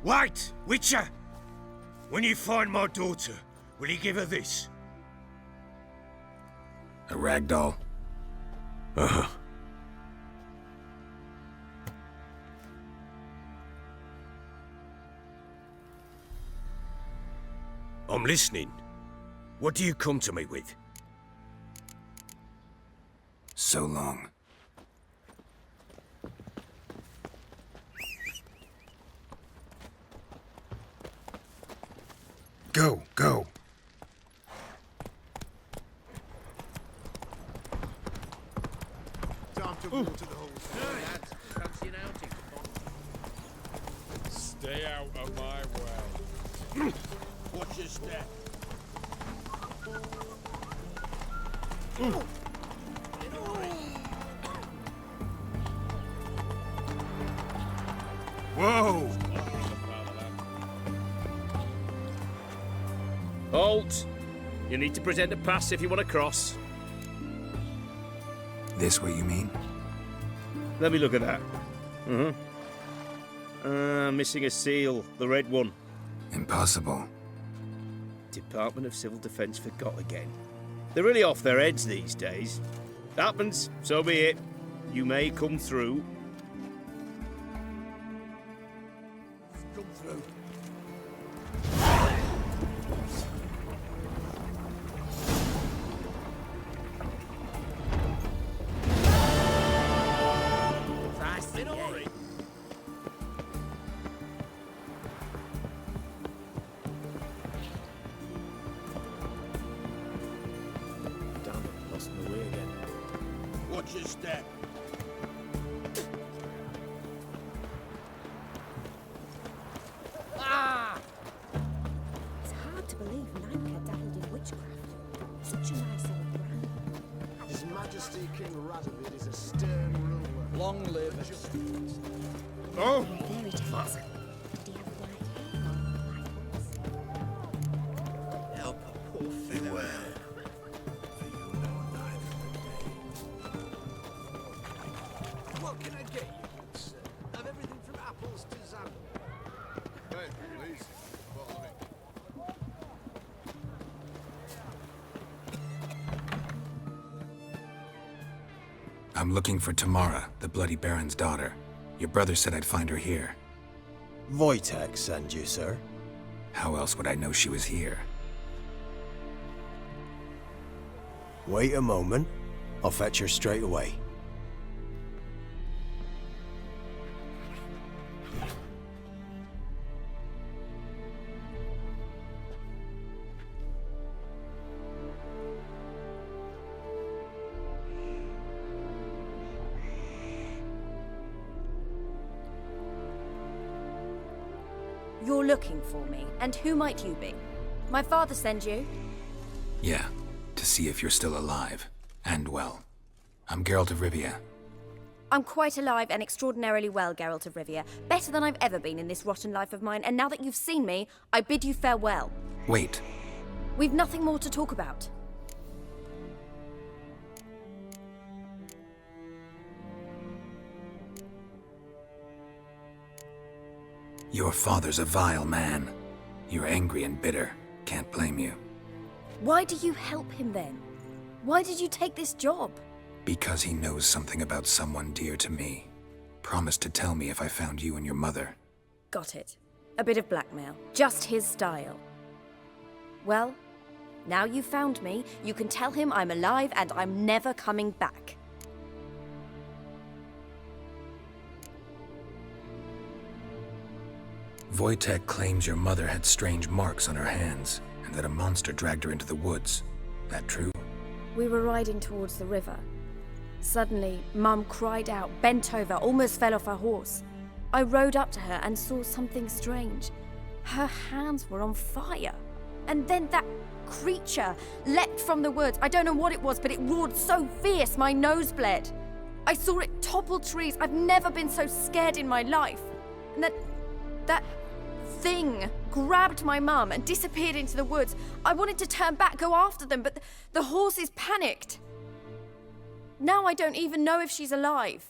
Wait, Witcher! When you find my daughter, will you give her this? A rag doll? Uh-huh. I'm listening. What do you come to me with? So long. Go, go. Time to water the whole thing. Lads, fancy an outing? Stay out of my way. Watch your step. Whoa! Halt! You need to present a pass if you want to cross. This what you mean? Let me look at that. Missing a seal, the red one. Impossible. Department of Civil Defence forgot again. They're really off their heads these days. Happens, so be it. You may come through. Come through. Fast in a hurry. Damn it, lost my way again. Watch your step. It's hard to believe Nightcare dabbled in witchcraft. Such a nice old brand. His Majesty King Radovid is a stern ruler. Long live. Oh! There it is. Do you have a Help a poor farewell. What can I get you, good sir? Of everything from apples to xanthan. Hey, please. Put on it. I'm looking for Tamara, the Bloody Baron's daughter. Your brother said I'd find her here. Wojtek sent you, sir. How else would I know she was here? Wait a moment. I'll fetch her straight away. You're looking for me, and who might you be? My father sent you? Yeah, to see if you're still alive. And well. I'm Geralt of Rivia. I'm quite alive and extraordinarily well, Geralt of Rivia. Better than I've ever been in this rotten life of mine, and now that you've seen me, I bid you farewell. Wait. We've nothing more to talk about. Your father's a vile man. You're angry and bitter. Can't blame you. Why do you help him then? Why did you take this job? Because he knows something about someone dear to me. Promised to tell me if I found you and your mother. Got it. A bit of blackmail. Just his style. Well, now you've found me, you can tell him I'm alive and I'm never coming back. Wojtek claims your mother had strange marks on her hands, and that a monster dragged her into the woods. That true? We were riding towards the river. Suddenly, Mum cried out, bent over, almost fell off her horse. I rode up to her and saw something strange. Her hands were on fire. And then that creature leapt from the woods. I don't know what it was, but it roared so fierce my nose bled. I saw it topple trees. I've never been so scared in my life. And then that thing grabbed my mum and disappeared into the woods. I wanted to turn back, go after them, but the horses panicked. Now I don't even know if she's alive.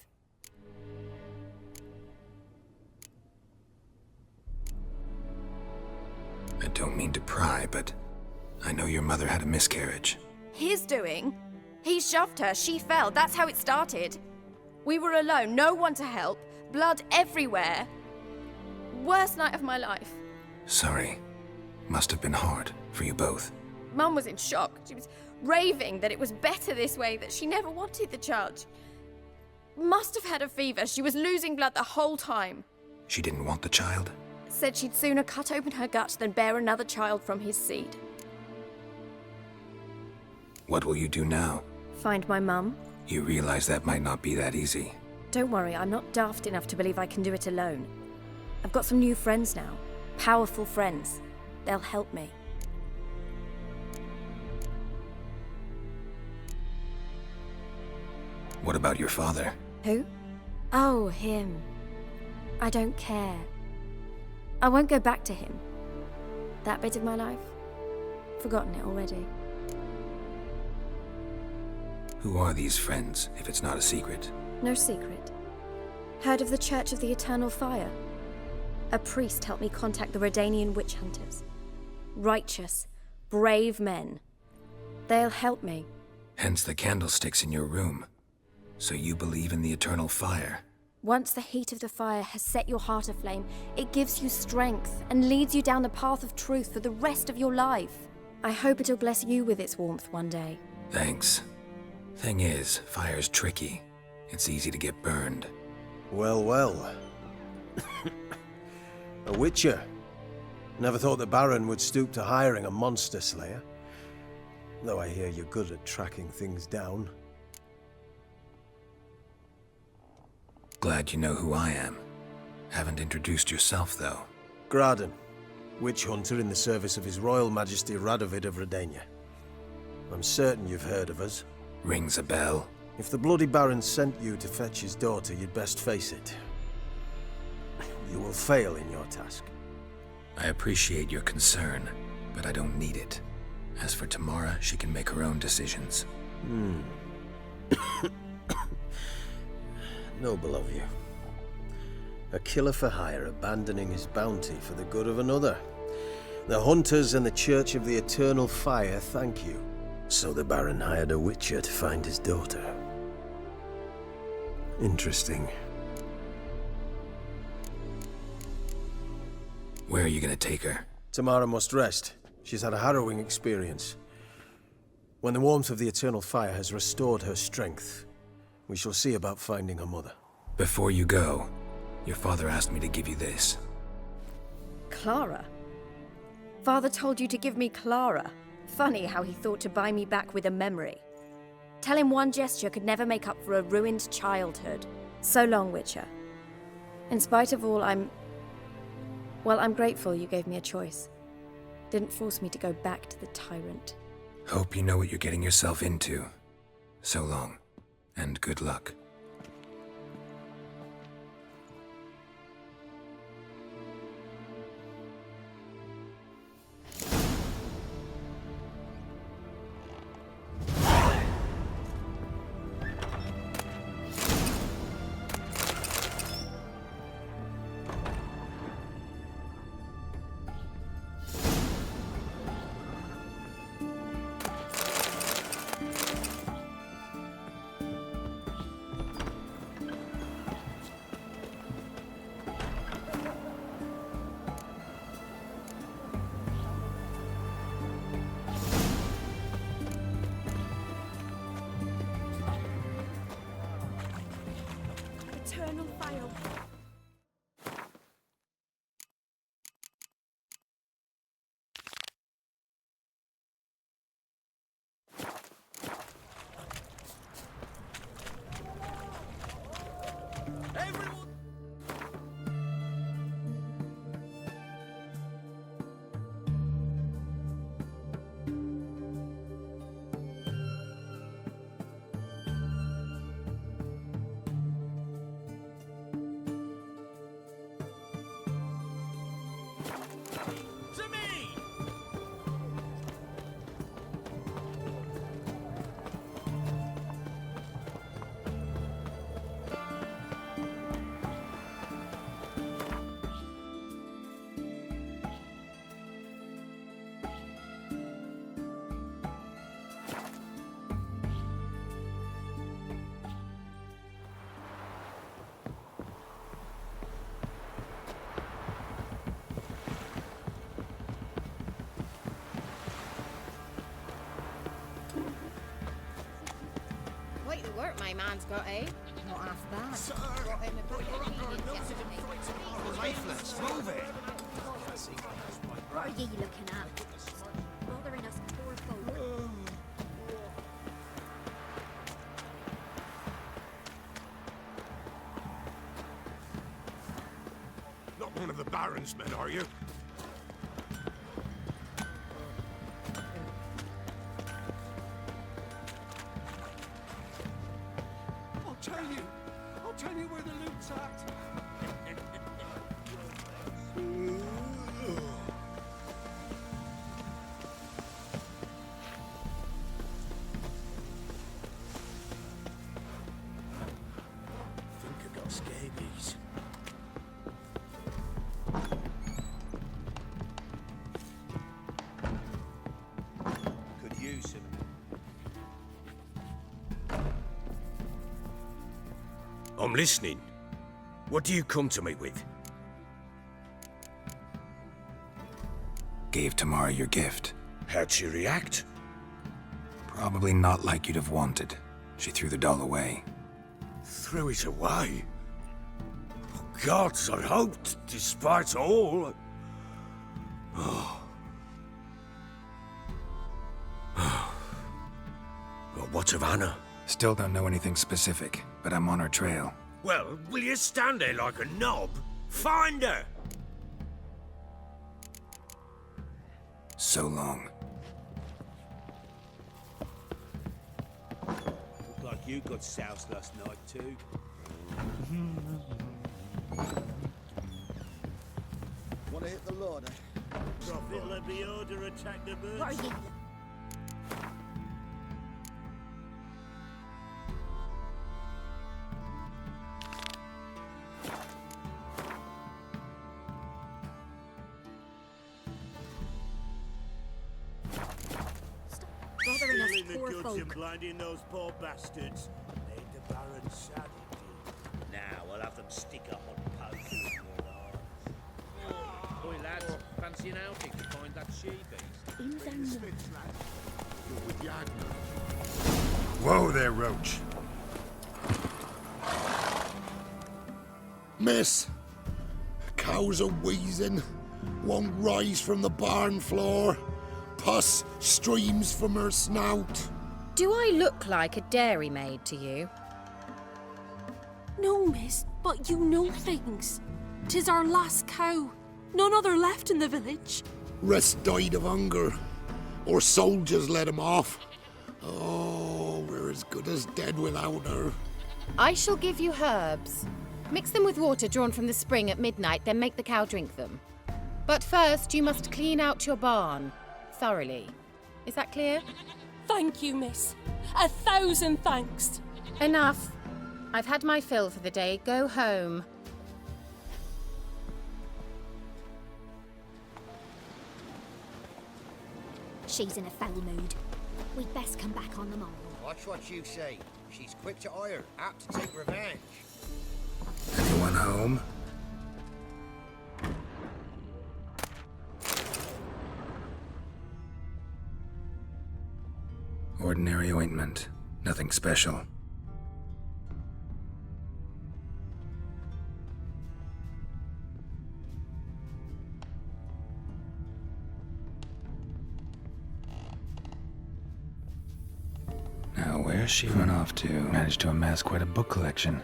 I don't mean to pry, but I know your mother had a miscarriage. His doing? He shoved her, she fell, that's how it started. We were alone, no one to help, blood everywhere. Worst night of my life. Sorry. Must have been hard for you both. Mum was in shock. She was raving that it was better this way, that she never wanted the child. Must have had a fever. She was losing blood the whole time. She didn't want the child? Said she'd sooner cut open her gut than bear another child from his seed. What will you do now? Find my mum? You realize that might not be that easy. Don't worry, I'm not daft enough to believe I can do it alone. I've got some new friends now. Powerful friends. They'll help me. What about your father? Who? Oh, him. I don't care. I won't go back to him. That bit of my life? Forgotten it already. Who are these friends, if it's not a secret? No secret. Heard of the Church of the Eternal Fire? A priest helped me contact the Redanian witch hunters. Righteous, brave men. They'll help me. Hence the candlesticks in your room. So you believe in the eternal fire? Once the heat of the fire has set your heart aflame, it gives you strength and leads you down the path of truth for the rest of your life. I hope it'll bless you with its warmth one day. Thanks. Thing is, fire's tricky. It's easy to get burned. Well, well. A witcher. Never thought the Baron would stoop to hiring a monster slayer. Though I hear you're good at tracking things down. Glad you know who I am. Haven't introduced yourself, though. Graden, witch hunter in the service of His Royal Majesty Radovid of Redania. I'm certain you've heard of us. Rings a bell. If the bloody Baron sent you to fetch his daughter, you'd best face it. You will fail in your task. I appreciate your concern, but I don't need it. As for Tamara, she can make her own decisions. Noble of you. A killer for hire abandoning his bounty for the good of another. The hunters and the Church of the Eternal Fire thank you. So the Baron hired a witcher to find his daughter. Interesting. Where are you gonna take her? Tamara must rest. She's had a harrowing experience. When the warmth of the Eternal Fire has restored her strength, we shall see about finding her mother. Before you go, your father asked me to give you this. Clara? Father told you to give me Clara. Funny how he thought to buy me back with a memory. Tell him one gesture could never make up for a ruined childhood. So long, Witcher. In spite of all, I'm grateful you gave me a choice. Didn't force me to go back to the tyrant. Hope you know what you're getting yourself into. So long, and good luck. Eternal fire. that my man's got, eh? Not half bad. Sir, lifeless. Move it. What are ye looking at? Bothering us poor folk. Not one of the Baron's men, are you? I'll tell you where the loot's at. I think I got scabies. Could use some. I'm listening. What do you come to me with? Gave Tamara your gift. How'd she react? Probably not like you'd have wanted. She threw the doll away. Threw it away? Oh, gods, I hoped, despite all. Oh. Well, what of Anna? Still don't know anything specific, but I'm on her trail. Well, will you stand there like a knob? Find her! So long. Looked like you got soused last night too. Want to hit the Lord? Prophet let the order attack the birds. What are ye? Bothering us Stealing the poor goods folk. and blinding those poor bastards. Made the Baron sad indeed. Now we'll have them stick up on posts in your arms. Boy lads, fancy an outing to find that she-beast? Whoa there, Roach. Miss, cows are wheezing, won't rise from the barn floor. Pus streams from her snout. Do I look like a dairymaid to you? No, miss, but you know things. 'Tis our last cow. None other left in the village. Rest died of hunger, or soldiers let him off. Oh, we're as good as dead without her. I shall give you herbs. Mix them with water drawn from the spring at midnight, then make the cow drink them. But first, you must clean out your barn thoroughly. Is that clear? Thank you, miss. 1,000 thanks. Enough. I've had my fill for the day. Go home. She's in a foul mood. We'd best come back on the morrow. Watch what you say. She's quick to ire, apt to take revenge. Anyone home? Ordinary ointment. Nothing special. Now, where's she run off to? Managed to amass quite a book collection.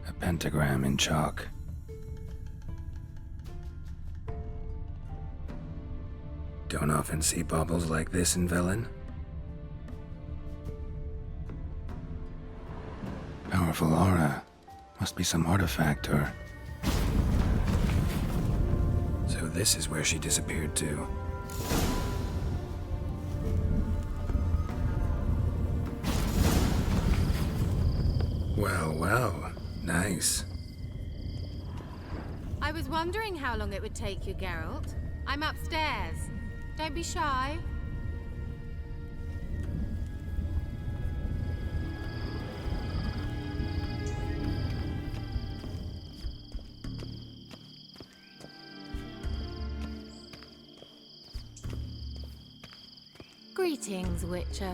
A pentagram in chalk. Don't often see baubles like this in Velen. Powerful aura. Must be some artifact or... So this is where she disappeared to. Well, well. Nice. I was wondering how long it would take you, Geralt. I'm upstairs. Don't be shy. Greetings, Witcher.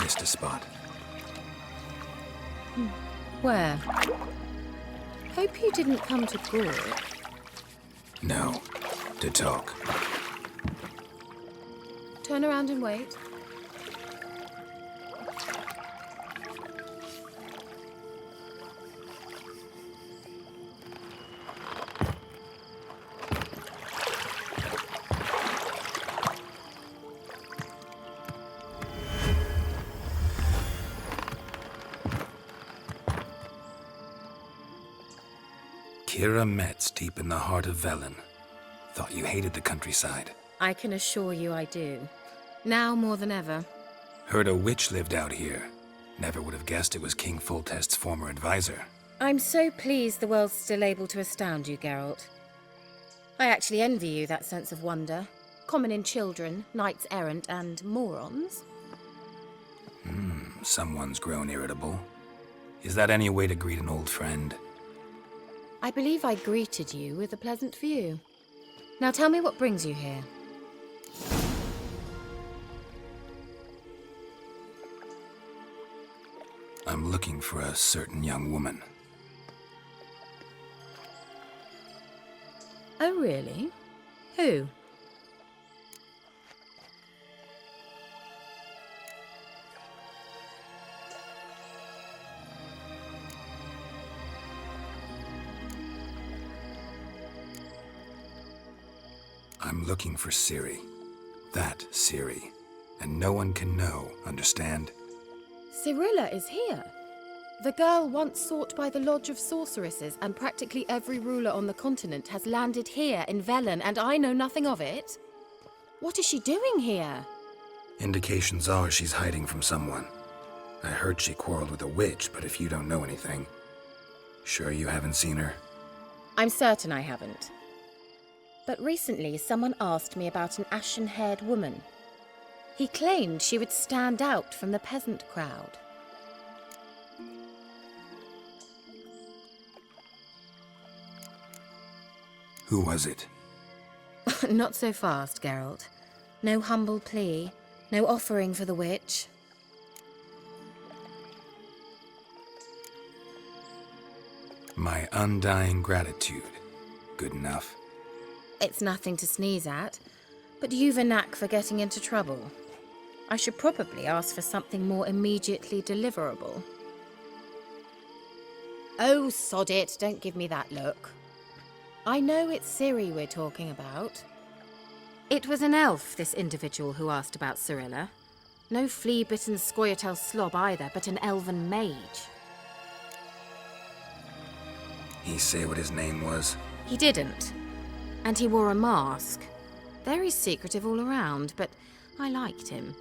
Missed a spot. Where? Hope you didn't come to gore. No, to talk. Turn around and wait. Kira Metz, deep in the heart of Velen. Thought you hated the countryside. I can assure you I do. Now more than ever. Heard a witch lived out here. Never would have guessed it was King Foltest's former advisor. I'm so pleased the world's still able to astound you, Geralt. I actually envy you that sense of wonder. Common in children, knights errant, and morons. Someone's grown irritable. Is that any way to greet an old friend? I believe I greeted you with a pleasant view. Now tell me what brings you here. I'm looking for a certain young woman. Oh, really? Who? I'm looking for Ciri. That Ciri. And no one can know, understand? Cirilla is here. The girl once sought by the Lodge of Sorceresses, and practically every ruler on the continent has landed here in Velen, and I know nothing of it. What is she doing here? Indications are she's hiding from someone. I heard she quarreled with a witch, but if you don't know anything... Sure you haven't seen her? I'm certain I haven't. But recently someone asked me about an ashen-haired woman. He claimed she would stand out from the peasant crowd. Who was it? Not so fast, Geralt. No humble plea, no offering for the witch. My undying gratitude. Good enough. It's nothing to sneeze at, but you've a knack for getting into trouble. I should probably ask for something more immediately deliverable. Oh, sod it, don't give me that look. I know it's Ciri we're talking about. It was an elf, this individual who asked about Cirilla. No flea-bitten Scoia'tael slob either, but an elven mage. He say what his name was? He didn't. And he wore a mask. Very secretive all around, but I liked him.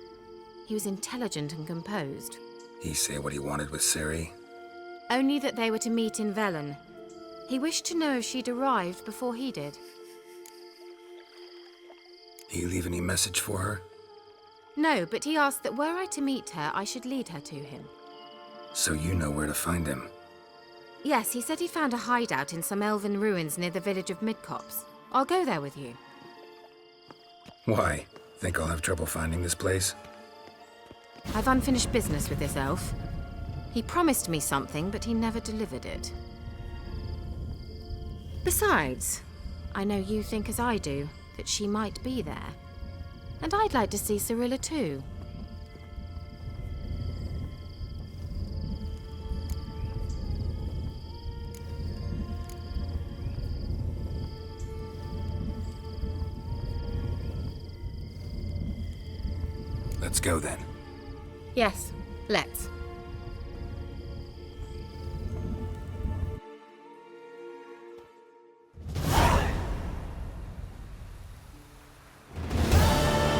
He was intelligent and composed. He say what he wanted with Ciri? Only that they were to meet in Velen. He wished to know if she'd arrived before he did. He leave any message for her? No, but he asked that were I to meet her, I should lead her to him. So you know where to find him? Yes, he said he found a hideout in some elven ruins near the village of Midcopse. I'll go there with you. Why? Think I'll have trouble finding this place? I've unfinished business with this elf. He promised me something, but he never delivered it. Besides, I know you think as I do, that she might be there. And I'd like to see Cirilla too. Let's go then. Yes, let's.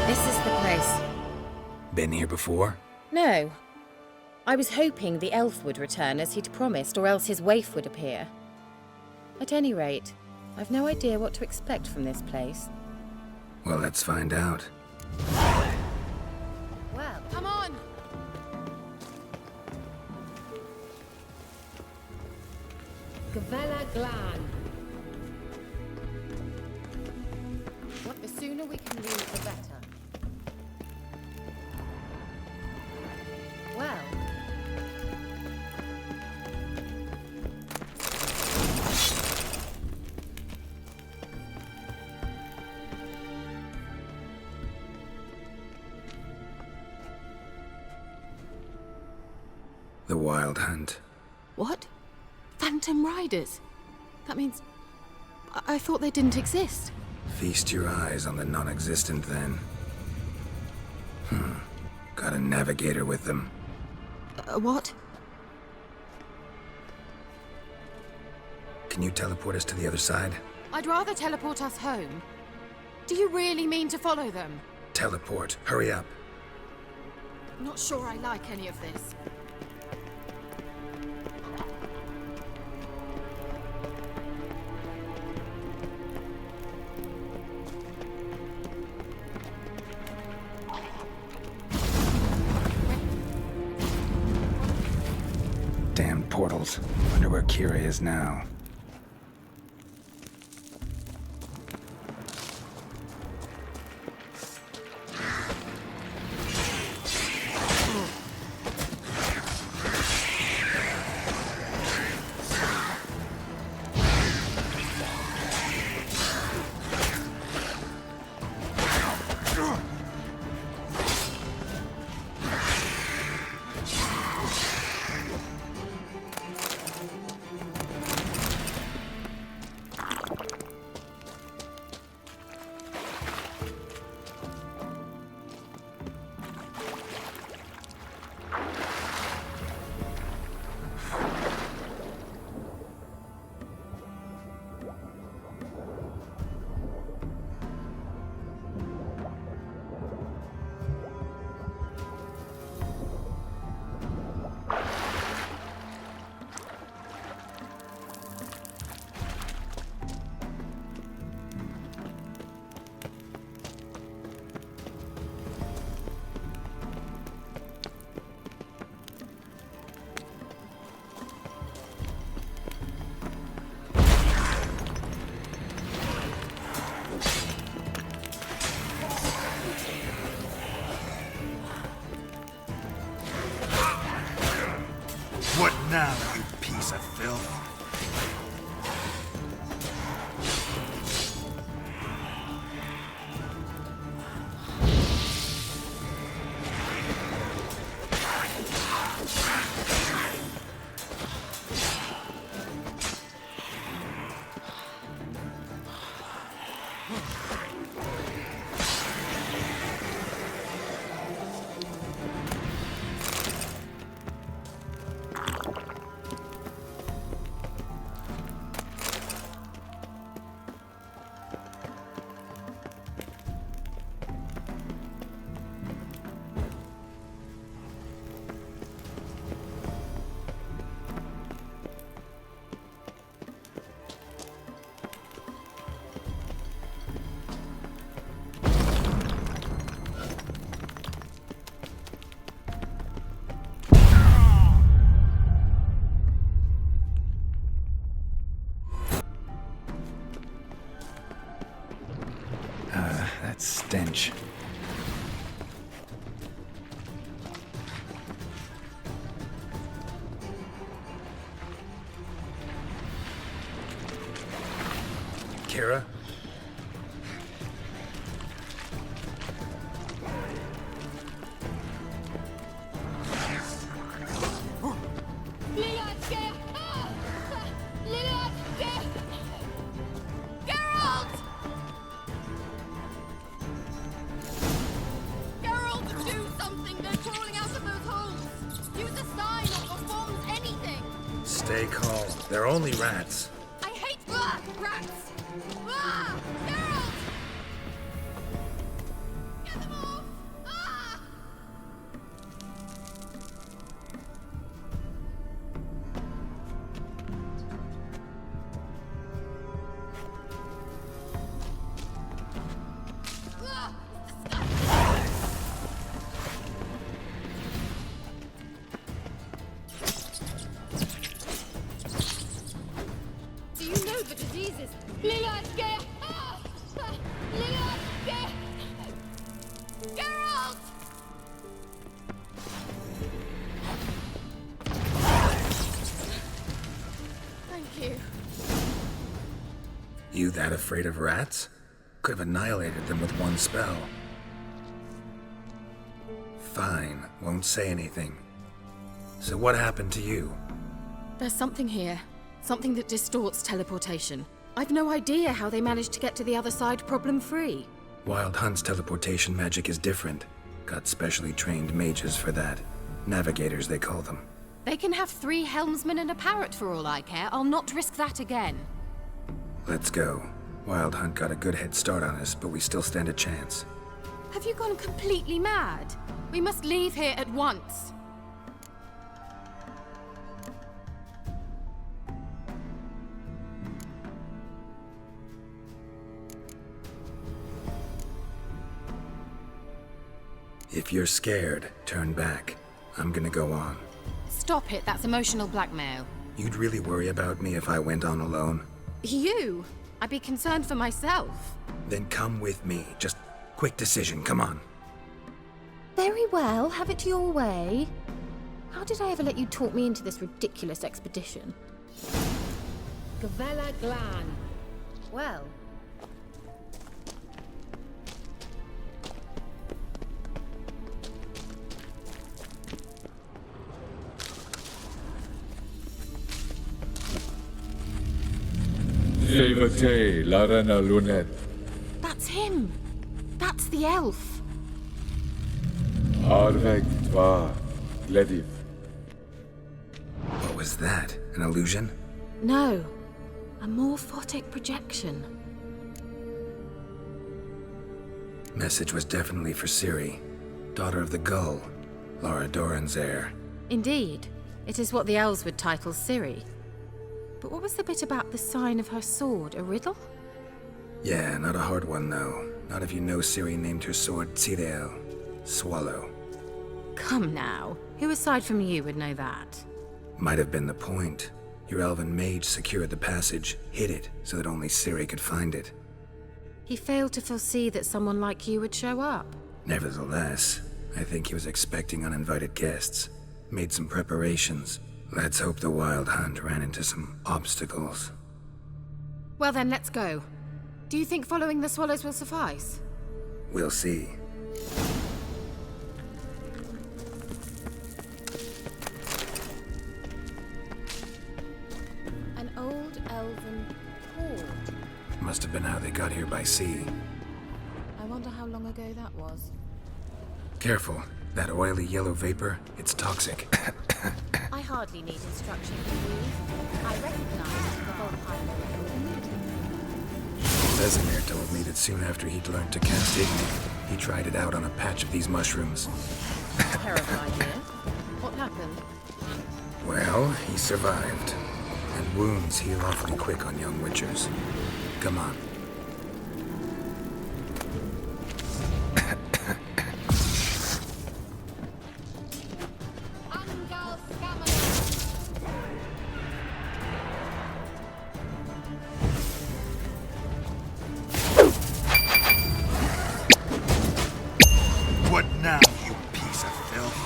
This is the place. Been here before? No. I was hoping the elf would return as he'd promised, or else his waif would appear. At any rate, I've no idea what to expect from this place. Well, let's find out. Well, come on! Gavella Glan. The sooner we can leave, the better. Well. The Wild Hunt. What? Phantom Riders? That means... I thought they didn't exist. Feast your eyes on the non-existent, then. Got a navigator with them. What? Can you teleport us to the other side? I'd rather teleport us home. Do you really mean to follow them? Teleport. Hurry up. Not sure I like any of this. Damn portals. Wonder where Kira is now. What now, you piece of filth? That stench. Kira? Stay calm. They're only rats. I hate rats! Geralt! Get them off! That afraid of rats? Could have annihilated them with one spell. Fine, won't say anything. So what happened to you? There's something here. Something that distorts teleportation. I've no idea how they managed to get to the other side problem-free. Wild Hunt's teleportation magic is different. Got specially trained mages for that. Navigators, they call them. They can have 3 helmsmen and a parrot for all I care. I'll not risk that again. Let's go. Wild Hunt got a good head start on us, but we still stand a chance. Have you gone completely mad? We must leave here at once. If you're scared, turn back. I'm gonna go on. Stop it, that's emotional blackmail. You'd really worry about me if I went on alone? You? I'd be concerned for myself. Then come with me. Just quick decision, come on. Very well, have it your way. How did I ever let you talk me into this ridiculous expedition? Gavella Glan. Well, Larena Lunet. That's him. That's the elf. Arveg Tva Glediv. What was that? An illusion? No, a morphotic projection. Message was definitely for Ciri, daughter of the Gull, Lara Doran's heir. Indeed. It is what the elves would title Ciri. But what was the bit about the sign of her sword? A riddle? Yeah, not a hard one though. Not if you know Ciri named her sword Tirel, Swallow. Come now. Who aside from you would know that? Might have been the point. Your elven mage secured the passage, hid it, so that only Ciri could find it. He failed to foresee that someone like you would show up. Nevertheless, I think he was expecting uninvited guests. Made some preparations. Let's hope the Wild Hunt ran into some obstacles. Well then, let's go. Do you think following the swallows will suffice? We'll see. An old elven port. Must have been how they got here by sea. I wonder how long ago that was. Careful. That oily yellow vapor, it's toxic. I hardly need instruction from you. I recognize the vampire. Vesemir told me that soon after he'd learned to cast Igni, he tried it out on a patch of these mushrooms. Terrible idea. What happened? Well, he survived. And wounds heal awfully quick on young witchers. Come on. What now, you piece of filth?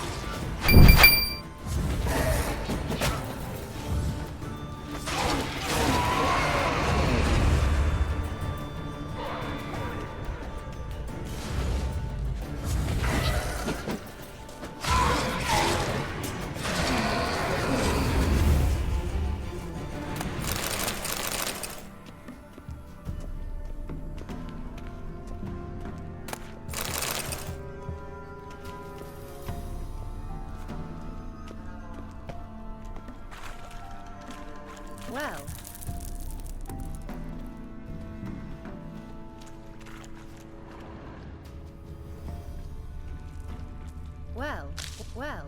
Well. Well.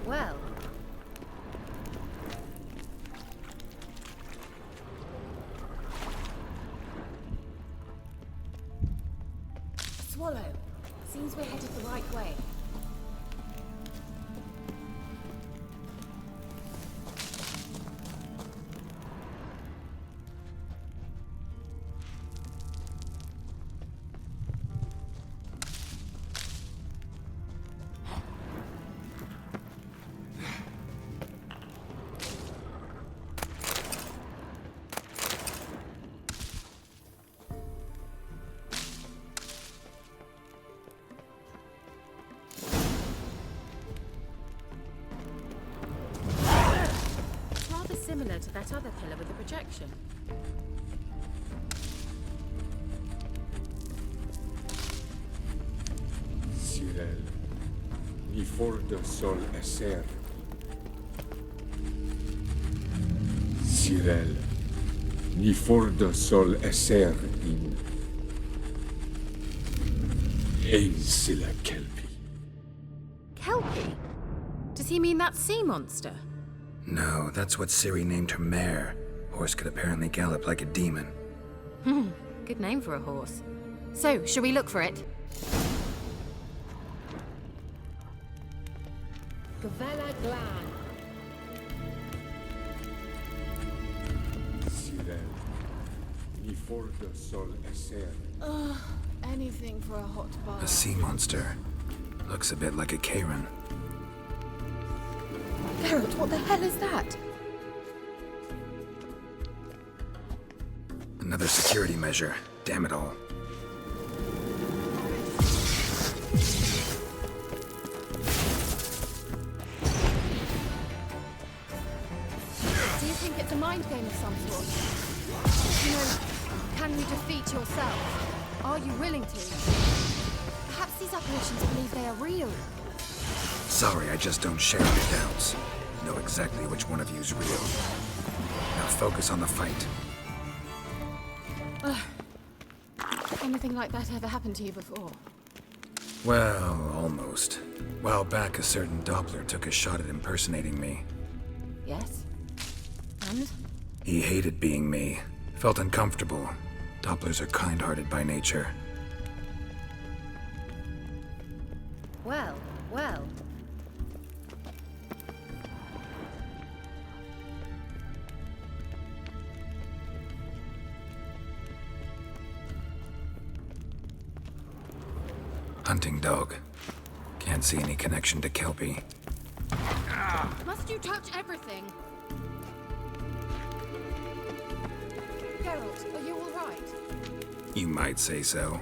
well. Swallow. Seems we're headed the right way. Similar to that other pillar with the projection. Cyril, ni for de sol esser. Cyril, ni for de sol esser in. Einsila kelpi. Kelpie? Does he mean that sea monster? No, that's what Ciri named her mare. Horse could apparently gallop like a demon. Good name for a horse. So, shall we look for it? Gavella Glan. Cyril, ni for de sol esser. Ugh, anything for a hot A bath. sea monster. Looks a bit like a Karen. Geralt, what the hell is that? Another security measure. Damn it all. Do you think it's a mind game of some sort? You know, can you defeat yourself? Are you willing to? Perhaps these apparitions believe they are real. Sorry, I just don't share your doubts. Know exactly which one of you's real. Now focus on the fight. Anything like that ever happened to you before? Well, almost. While back, a certain Doppler took a shot at impersonating me. Yes. And? He hated being me. Felt uncomfortable. Dopplers are kind-hearted by nature. Well, well. Hunting dog. Can't see any connection to Kelpie. Must you touch everything? Geralt, are you all right? You might say so.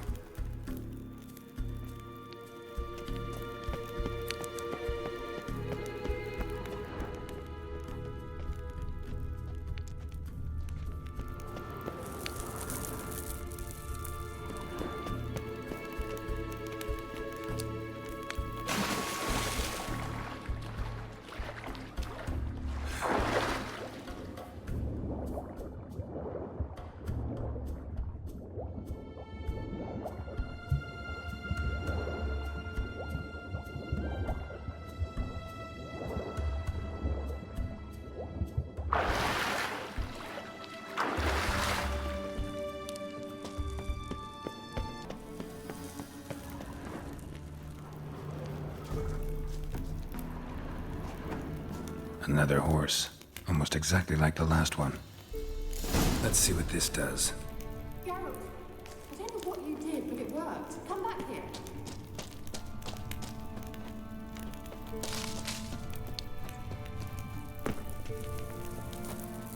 Another horse. Almost exactly like the last one. Let's see what this does. Geralt, I don't know what you did, but it worked. Come back here.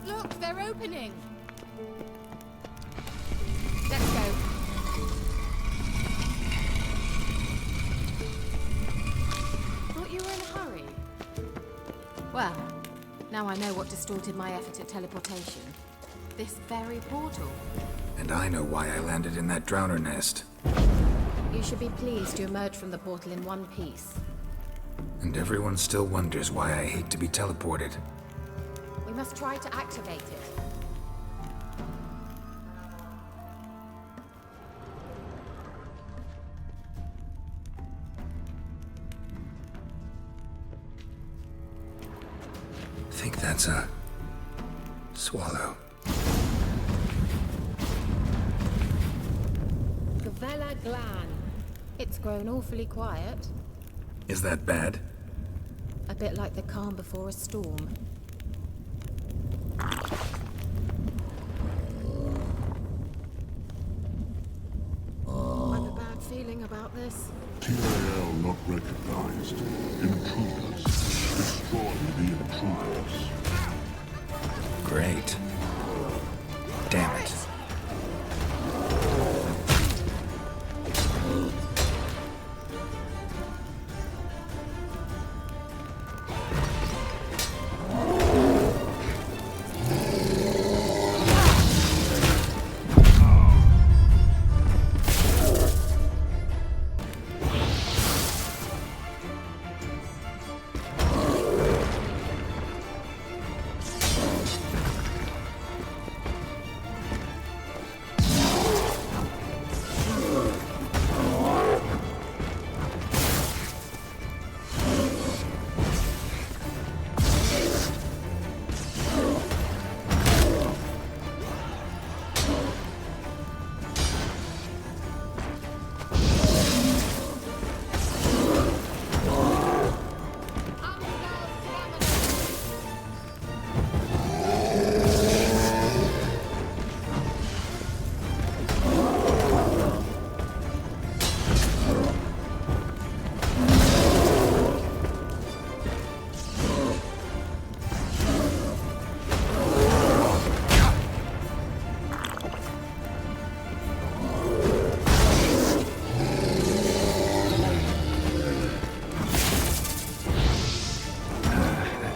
Look, they're opening. Let's go. Thought you were in a hurry. Well, now I know what distorted my effort at teleportation. This very portal. And I know why I landed in that drowner nest. You should be pleased to emerge from the portal in one piece. And everyone still wonders why I hate to be teleported. We must try to activate it. think that's a swallow. Gavella Glan. It's grown awfully quiet. Is that bad? A bit like the calm before a storm. I've a bad feeling about this. TAL not recognized. Intruders. Destroy the intruders. Great. Damn it.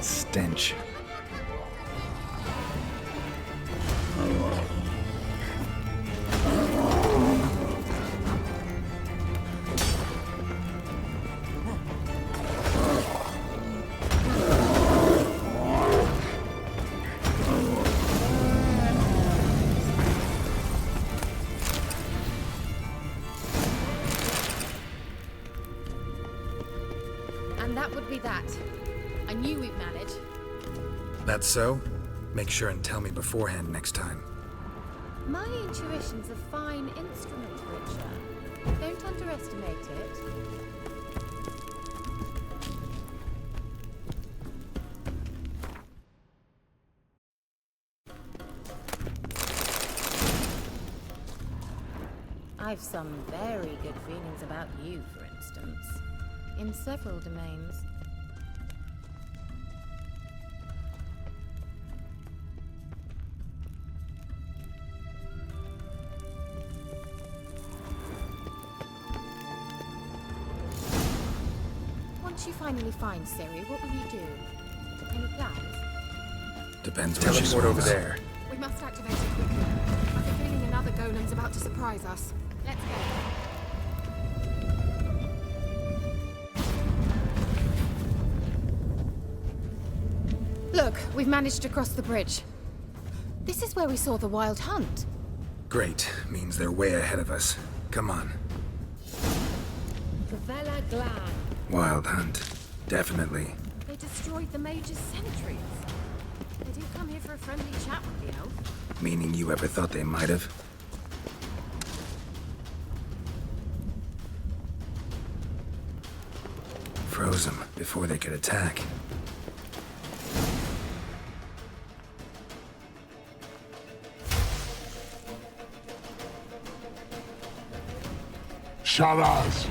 Stench. And that would be that. I knew we'd manage. That's so? Make sure and tell me beforehand next time. My intuition's a fine instrument, Witcher. Don't underestimate it. I've some very good feelings about you, for instance. In several domains. Once you finally find Ciri, what will you do? Any plans? Depends what she's over there. We must activate it quickly. I've a feeling another golem's about to surprise us. Let's go. Look, we've managed to cross the bridge. This is where we saw the wild hunt. Great. Means they're way ahead of us. Come on. Gavella Glan. Wild hunt. Definitely. They destroyed the mage's sentries. They did come here for a friendly chat with the elf. Meaning you ever thought they might have? Froze them before they could attack. Sharaz!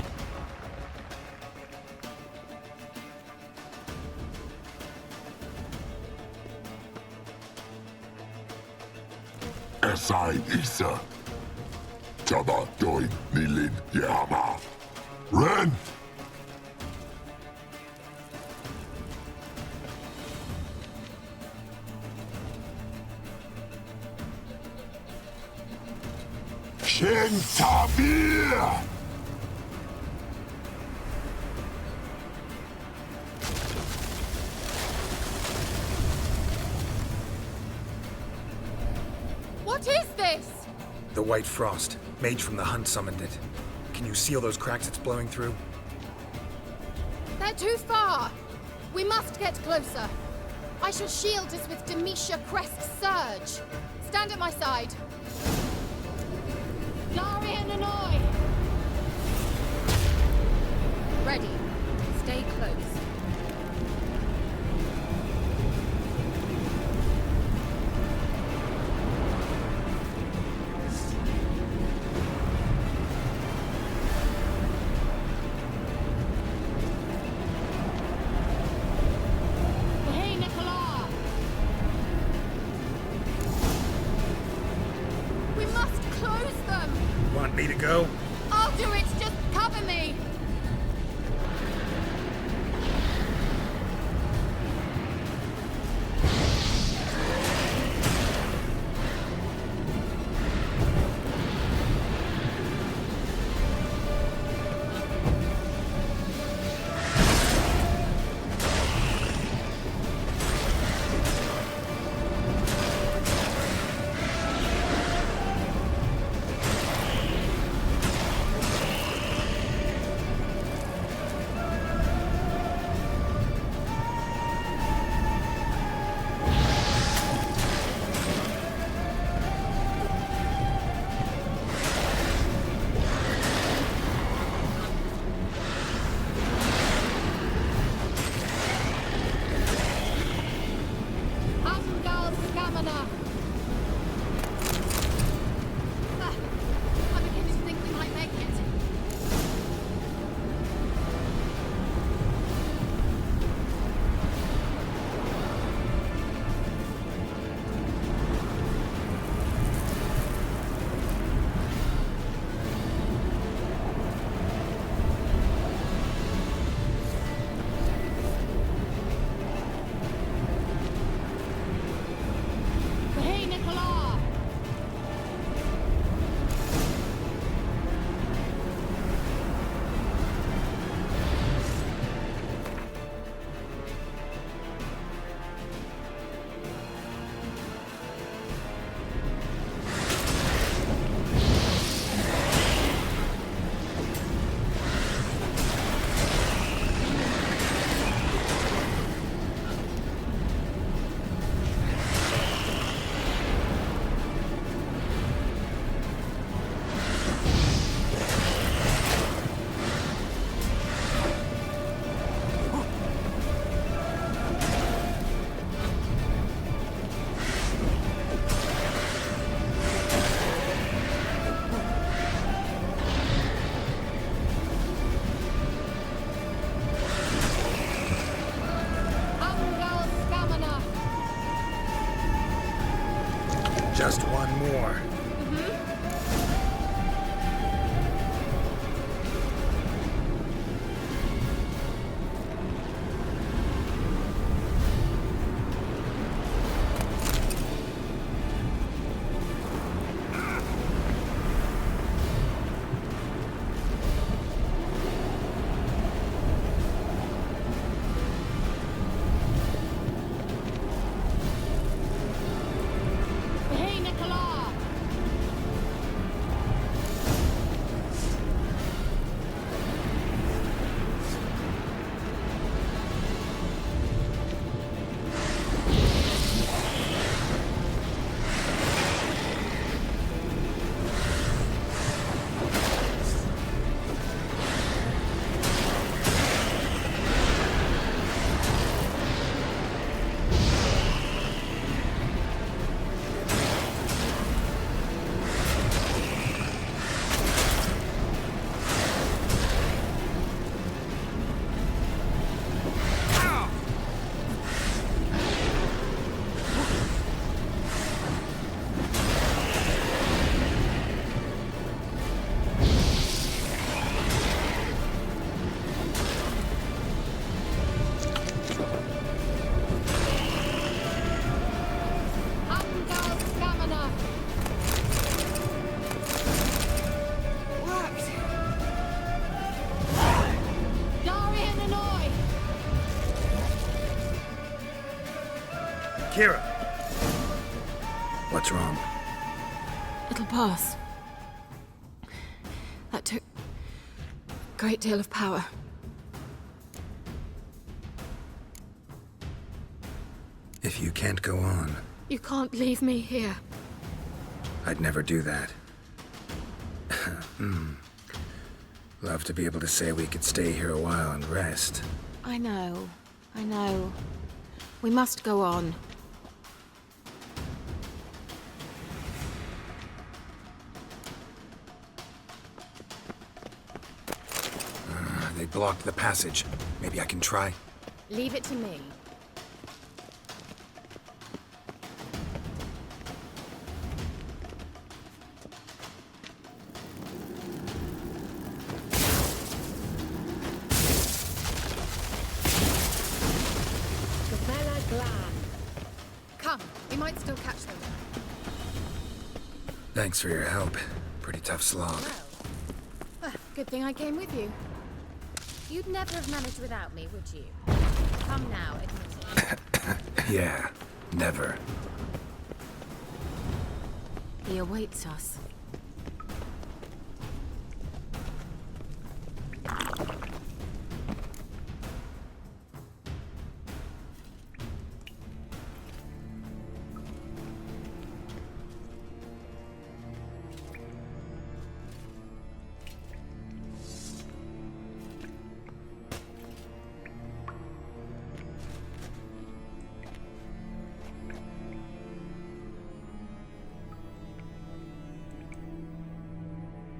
Esai Isa. Jabba Doin Nilin Yama. Ren! Shin Tabir! What is this? The White Frost. Mage from the hunt summoned it. Can you seal those cracks it's blowing through? They're too far. We must get closer. I shall shield us with Demetia Crest's surge. Stand at my side. Larian and I. Ready. Stay close. Want me to go? I'll do it, just cover me! Just one more. Kira. What's wrong? It'll pass. That took a great deal of power. If you can't go on, You can't leave me here. I'd never do that. Love to be able to say we could stay here a while and rest. I know. We must go on. They blocked the passage. Maybe I can try? Leave it to me. Come, we might still catch them. Thanks for your help. Pretty tough slog. Good thing I came with you. You'd never have managed without me, would you? Come now, admit it. Yeah, never. He awaits us.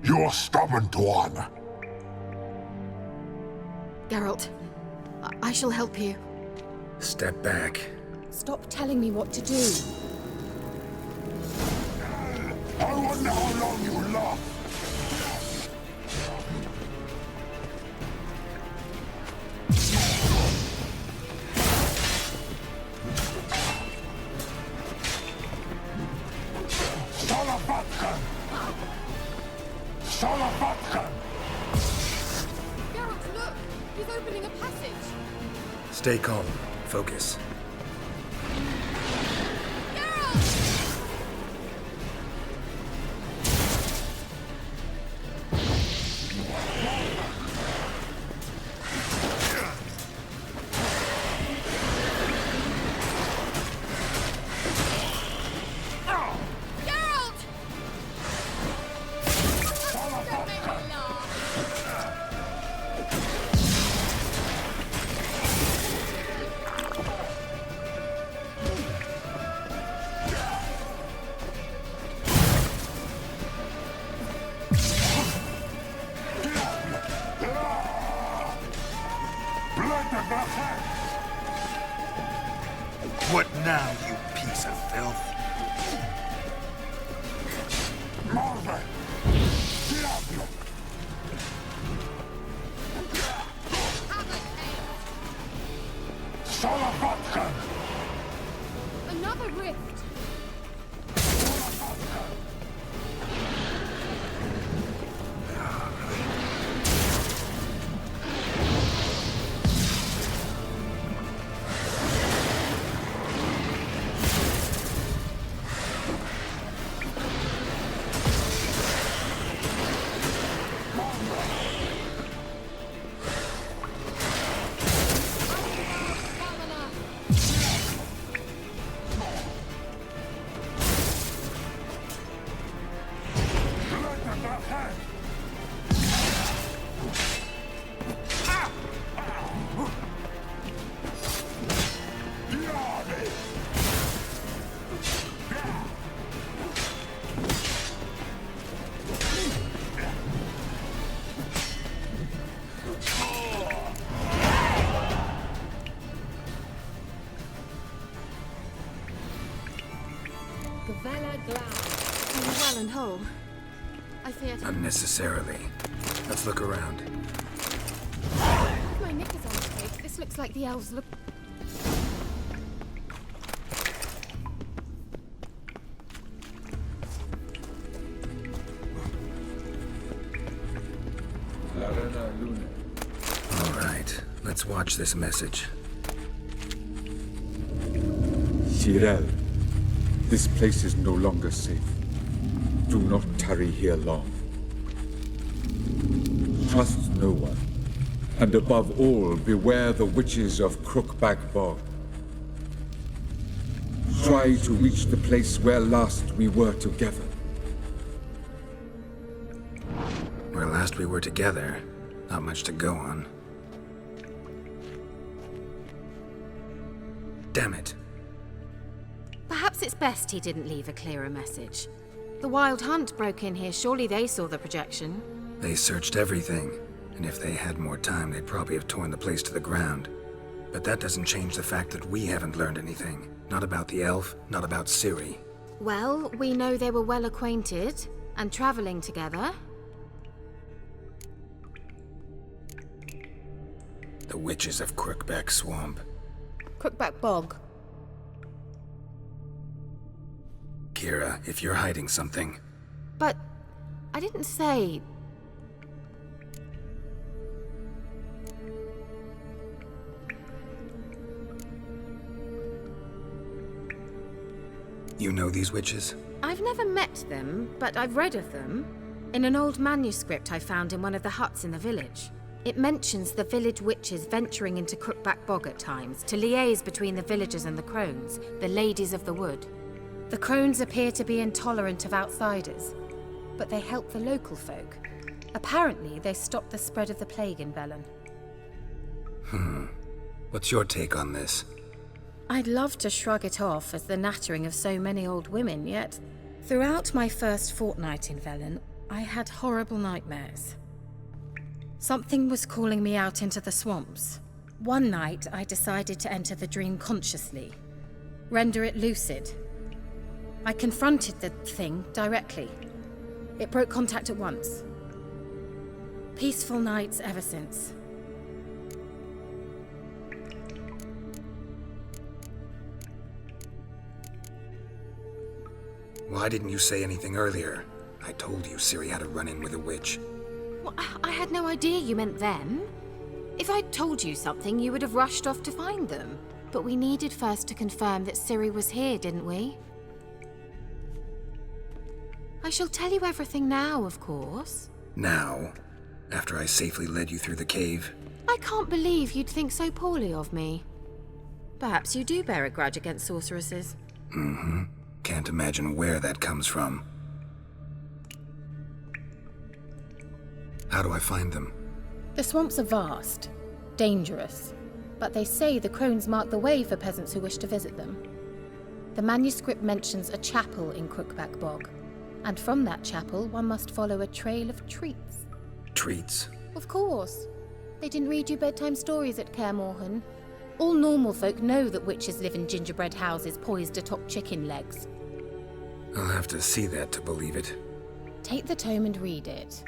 You're stubborn, one. Geralt, I shall help you. Step back. Stop telling me what to do. I wonder how long you last. Geralt, look! He's opening a passage. Stay calm. Focus. What now, you piece of filth? Marvin! Diablo! Salavatkan! Another rift. Well and whole. I feared Unnecessarily. Let's look around. With my knickers on straight, this looks like the elves look. All right, let's watch this message. Tyrell, this place is no longer safe. Do not tarry here long. Trust no one. And above all, beware the witches of Crookback Bog. Try to reach the place where last we were together. Where last we were together, not much to go on. Damn it. Perhaps it's best he didn't leave a clearer message. The Wild Hunt broke in here. Surely they saw the projection. They searched everything, and if they had more time, they'd probably have torn the place to the ground. But that doesn't change the fact that we haven't learned anything. Not about the elf, not about Ciri. Well, we know they were well acquainted and traveling together. The witches of Crookback Swamp. Crookback Bog. Kira, if you're hiding something... But I didn't say... You know these witches? I've never met them, but I've read of them. In an old manuscript I found in one of the huts in the village. It mentions the village witches venturing into Crookback Bog at times to liaise between the villagers and the crones, the ladies of the wood. The crones appear to be intolerant of outsiders, but they help the local folk. Apparently, they stopped the spread of the plague in Velen. What's your take on this? I'd love to shrug it off as the nattering of so many old women, yet throughout my first fortnight in Velen, I had horrible nightmares. Something was calling me out into the swamps. One night, I decided to enter the dream consciously, render it lucid. I confronted the thing directly. It broke contact at once. Peaceful nights ever since. Why didn't you say anything earlier? I told you Ciri had a run-in with a witch. Well, I had no idea you meant them. If I'd told you something, you would have rushed off to find them. But we needed first to confirm that Ciri was here, didn't we? I shall tell you everything now, of course. Now? After I safely led you through the cave? I can't believe you'd think so poorly of me. Perhaps you do bear a grudge against sorceresses. Mm-hmm. Can't imagine where that comes from. How do I find them? The swamps are vast, dangerous, but they say the crones mark the way for peasants who wish to visit them. The manuscript mentions a chapel in Crookback Bog, and from that chapel one must follow a trail of treats. Treats? Of course. They didn't read you bedtime stories at Kaer Morhen. All normal folk know that witches live in gingerbread houses poised atop chicken legs. I'll have to see that to believe it. Take the tome and read it.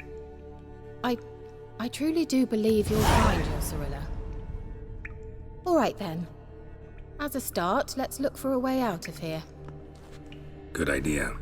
I truly do believe you'll find your Cirilla. All right then. As a start, let's look for a way out of here. Good idea.